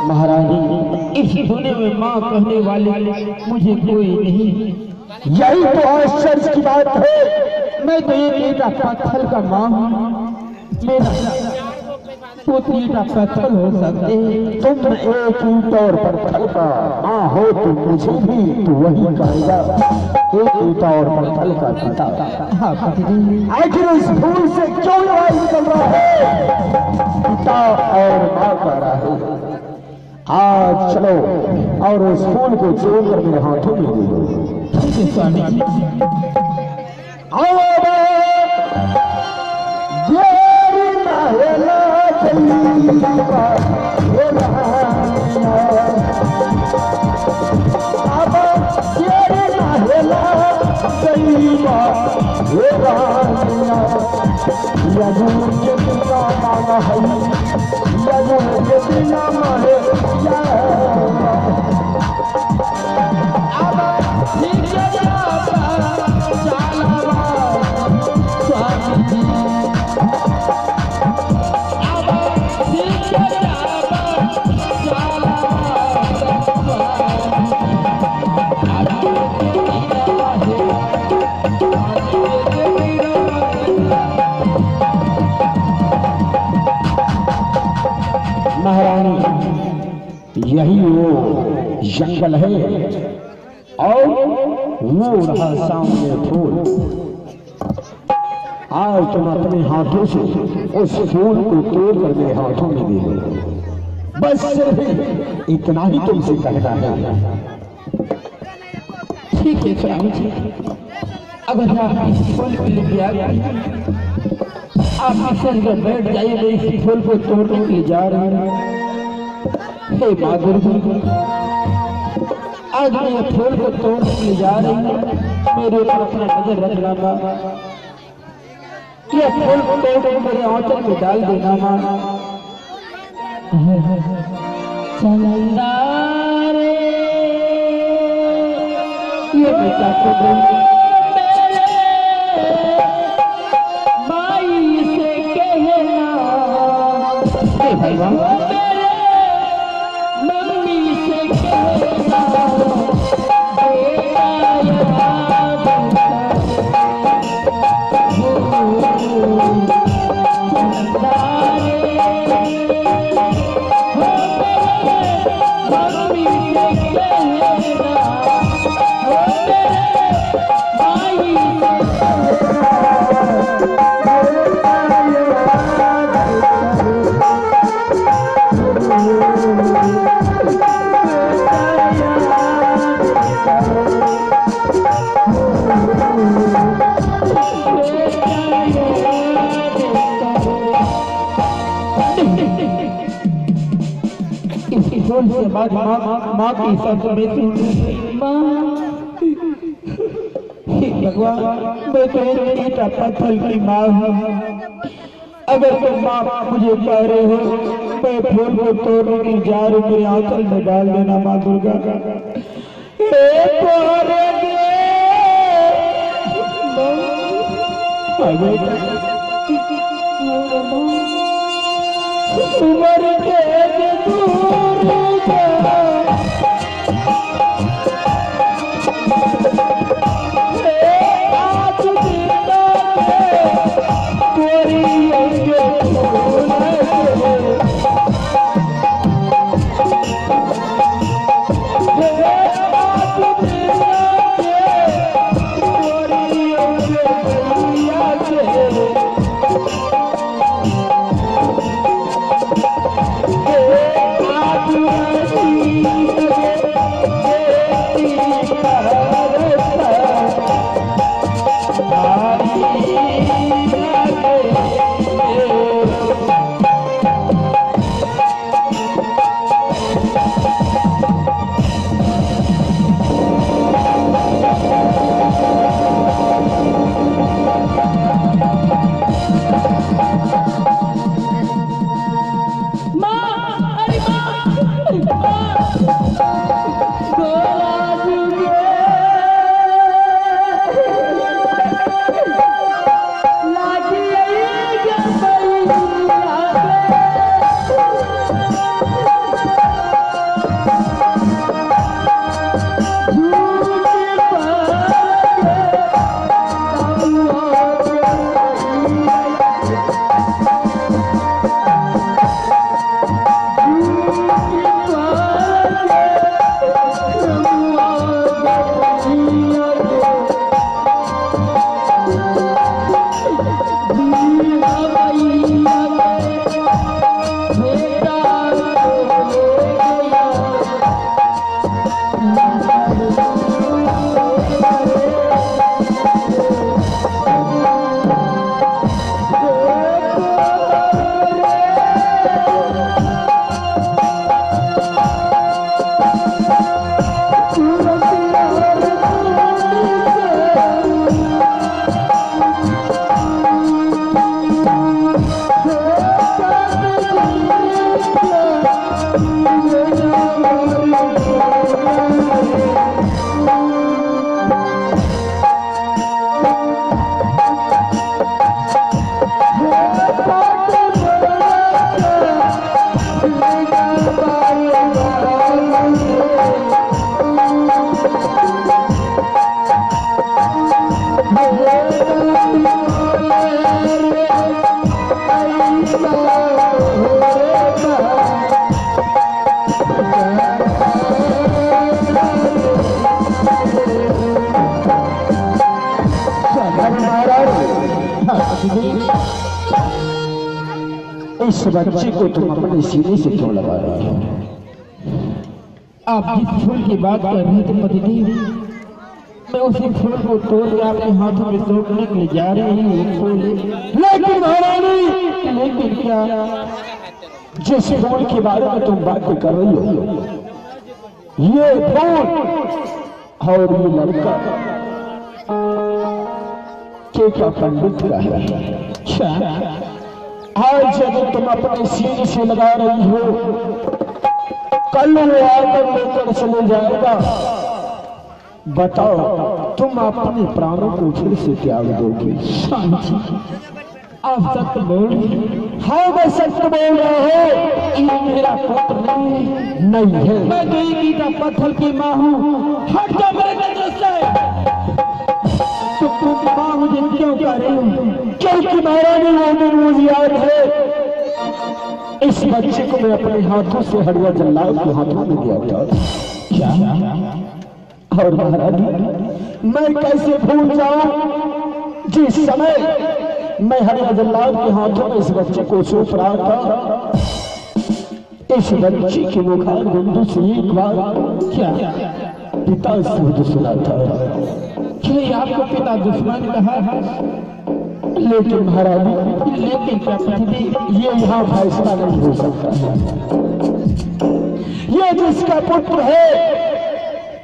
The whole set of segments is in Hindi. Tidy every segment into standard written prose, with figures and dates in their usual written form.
महारानी, इस दुनिया में माँ कहने वाले मुझे कोई नहीं। यही तो आश्चर्य की बात है। मैं तो एक ईटा पत्थर का माँ हूँ, मेरा पुत्र ईटा पत्थर हो सकते। तुम एक ईट और पत्थर का माँ हो तो मुझे भी तो वही कहेगा, एक ईटा और पत्थर का पिता। हाँ पति, आखिर इस फूल से क्यों लड़ाई निकल रहा है? पिता और माँ का रहा है। आज चलो और उस फूल को जोड़कर मेरे हाथों में दे दो। ठीक है स्वामी। आओ महारानी, यही वो जंगल है और वो रहा सामने फूल। आज तुम अपने हाथों से उस फूल को तोड़कर मेरे हाथों में दे दो। बस सिर्फ इतना ही तुमसे कहना है। ठीक है स्वामी जी, अगर आप इस फूल के लिए आप इस बैठ जाइए, मैं इस फूल को तोड़ने के लिए जा रही हूँ। हे माँ दुर्गा, आज मैं ये फूल को तोड़ने के लिए जा रही हूँ, मेरे ऊपर अपना नजर रखना माँ। ये फूल को तोड़ मेरे आंचल में डाल देना माँ। चंदा रे ये बेटा को माई से कहना, हे भगवान मम्मी से कहना, बेटा याद से बाद माँ की सब भगवान, मैं तो ईटा पत्थर की माँ हूँ। अगर तुम माँ मुझे कह रहे हो, मैं फूल को तोड़ने की जा रही, मेरे आंचल में डाल देना माँ दुर्गा। उम्र के दूर इस बच्चे को तुम अपने सीने से क्यों लगा रहे हो? आप जिस फूल की बात कर रहे थे पतिदेव, मैं उसी फूल को तोड़ के आपके हाथों में तोड़ने के लिए जा रही हूँ। लेकिन महारानी, लेकिन क्या? जिस फूल के बारे में तुम बात कर रही हो, ये फूल और ये लड़का क्या पंडित का है? क्या आज जब तुम अपने सीने से लगा रही हो, कल वो आकर लेकर चले जाएगा। बताओ, तुम अपने प्राणों को फिर से त्याग दोगे? आप सत्य बोल रहे? हाँ, मैं सत्य बोल रहा हूँ। ये मेरा पुत्र नहीं है। मैं तो ईटा पत्थर की माँ हूँ। हट जा मेरे नजर से। तो तुम माँ मुझे क्यों कह रही हो? क्योंकि महारानी वो दिन मुझे याद है, इस बच्चे को मैं अपने हाथों से हड़वा जल्लाद के हाथों में दिया था। क्या? और महारानी, मैं कैसे भूल जाऊं जिस समय मैं हड़वा जल्लाद के हाथों में इस बच्चे को सौंप रहा था, इस बच्चे के मुखार बिंदु से एक बार क्या पिता शब्द सुना था। क्या आपको पिता दुश्मन कहा? लेकिन महारानी, लेकिन क्या पतिदेव? ये यहाँ फैसला नहीं हो सकता है। ये जिसका पुत्र है,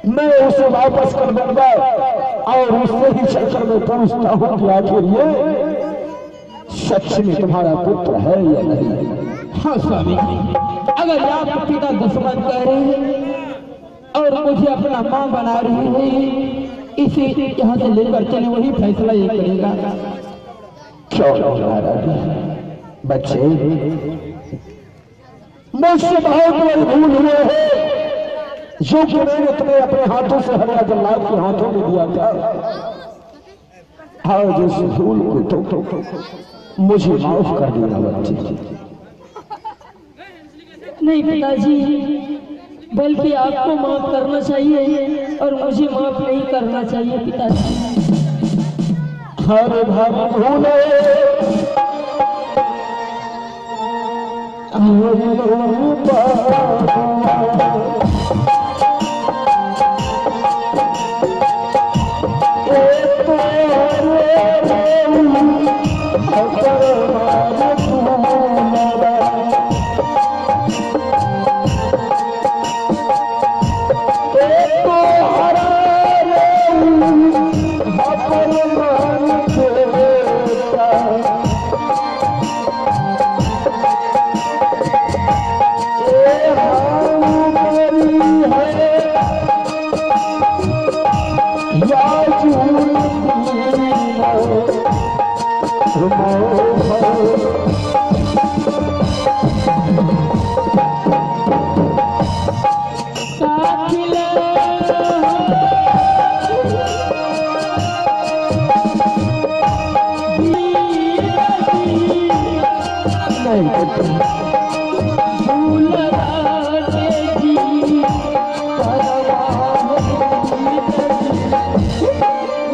मैं उसे वापस कर दूंगा और उससे ही चलकर मैं पूछता हूँ कि आखिर ये सच में तुम्हारा पुत्र है या नहीं? हाँ स्वामी जी, अगर आप पिता दुश्मन कह रहे हैं और मुझे अपना मां बना रहे हैं, इसे यहाँ से लेकर चले, वही फैसला ये करेगा। क्यों बच्चे, मुझसे बहुत बड़ी भूल हुए है जो कि मैंने तुम्हें अपने हाथों से हरिया जल्लाद के हाथों में दिया था। आज उस भूल को तो मुझे माफ कर देना बच्चे। नहीं पिताजी, बल्कि आपको माफ करना चाहिए और मुझे माफ नहीं करना चाहिए पिताजी। हर भाई भूले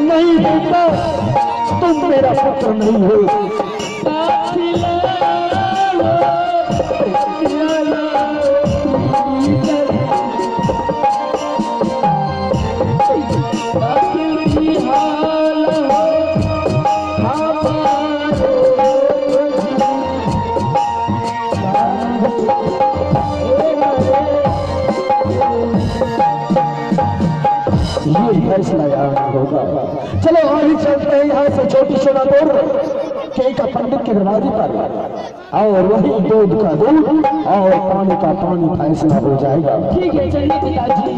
नहीं बेटा, तुम मेरा पुत्र नहीं हो। ये फैसला यार होगा। चलो आगे चलते हैं यहाँ से छोटी सोनापुर का पंडित के दरवाजे पर और वही दूध का दूध और पानी का पानी फैसला हो जाएगा। ठीक है चलिए पिताजी।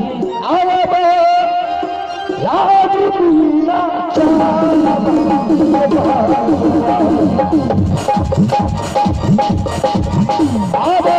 अब